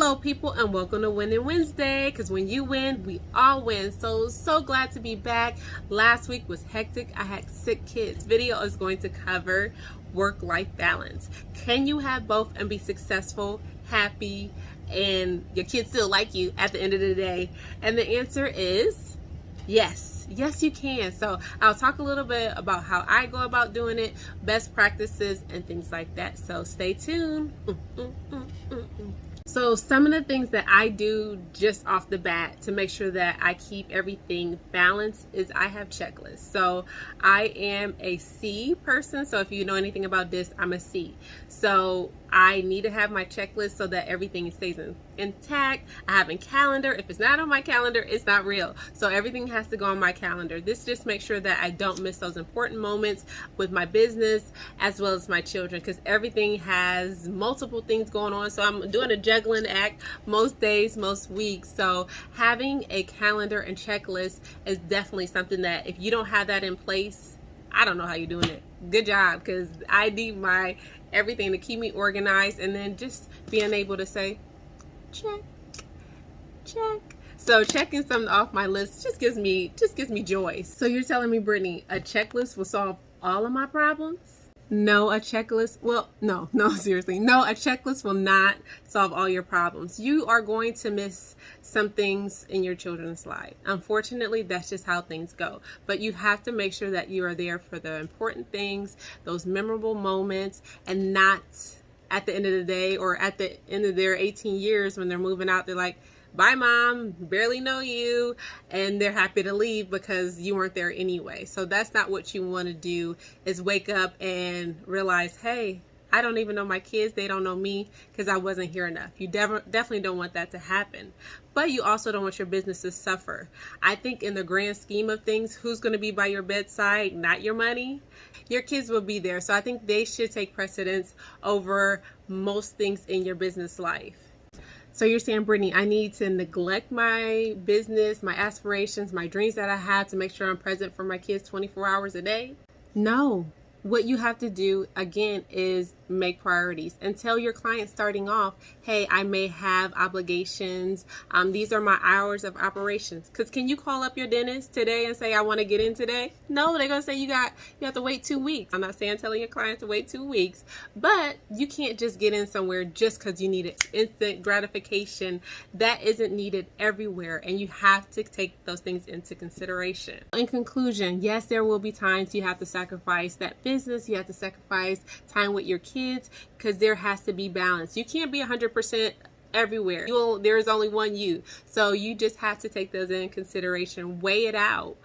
Hello people, and welcome to Winning Wednesday, because when you win, we all win. So glad to be back. Last week was hectic. I had sick kids. Video is going to cover work-life balance. Can you have both and be successful, happy, and your kids still like you at the end of the day? And the answer is yes. Yes, you can. So I'll talk a little bit about how I go about doing it, best practices, and things like that. So stay tuned. So some of the things that I do just off the bat to make sure that I keep everything balanced is I have checklists. So I am a C person. So if you know anything about this, I'm a C. So I need to have my checklist so that everything stays intact. I have a calendar. If it's not on my calendar, it's not real. So everything has to go on my calendar. This just makes sure that I don't miss those important moments with my business as well as my children, because everything has multiple things going on. So I'm doing a juggling act most days, most weeks. So having a calendar and checklist is definitely something that if you don't have that in place, I don't know how you're doing it. Good job, because I need my everything to keep me organized, and then just being able to say check. So checking something off my list just gives me joy. So you're telling me, Brittany, a checklist will solve all of my problems? No, a checklist, well, no, seriously. No, a checklist will not solve all your problems. You are going to miss some things in your children's life. Unfortunately, that's just how things go. But you have to make sure that you are there for the important things, those memorable moments, and not at the end of the day or at the end of their 18 years when they're moving out, they're like, bye mom, barely know you, and they're happy to leave because you weren't there anyway. So that's not what you want to do, is wake up and realize, hey, I don't even know my kids, they don't know me because I wasn't here enough. You definitely don't want that to happen. But you also don't want your business to suffer. I think in the grand scheme of things, who's going to be by your bedside? Not your money. Your kids will be there. So I think they should take precedence over most things in your business life. So you're saying, Brittany, I need to neglect my business, my aspirations, my dreams that I have to make sure I'm present for my kids 24 hours a day? No. What you have to do, again, is make priorities and tell your clients starting off, hey, I may have obligations. These are my hours of operations. Because can you call up your dentist today and say, I want to get in today? No, they're going to say you have to wait 2 weeks. I'm not saying telling your clients to wait 2 weeks, but you can't just get in somewhere just because you need it. Instant gratification that isn't needed everywhere, and you have to take those things into consideration. In conclusion, yes, there will be times you have to sacrifice that business, you have to sacrifice time with your kids, because there has to be balance. You can't be 100% everywhere. There's only one you. So you just have to take those in consideration, weigh it out.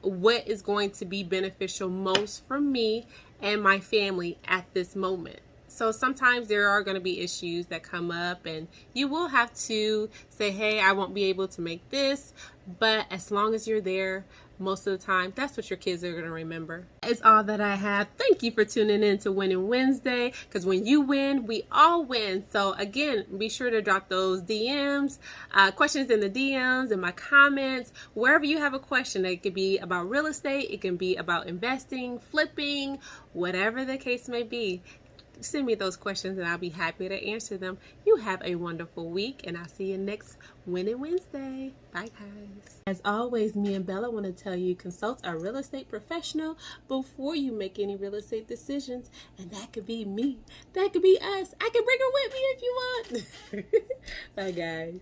What is going to be beneficial most for me and my family at this moment? So sometimes there are going to be issues that come up, and you will have to say, hey, I won't be able to make this, but as long as you're there most of the time, that's what your kids are going to remember. It's all that I have. Thank you for tuning in to Winning Wednesday, because when you win, we all win. So again, be sure to drop those DMs, questions in the DMs, and my comments, wherever you have a question. It could be about real estate, it can be about investing, flipping, whatever the case may be. Send me those questions and I'll be happy to answer them. You have a wonderful week, and I'll see you next Winning Wednesday. Bye, guys. As always, me and Bella want to tell you, consult a real estate professional before you make any real estate decisions. And that could be me. That could be us. I can bring her with me if you want. Bye, guys.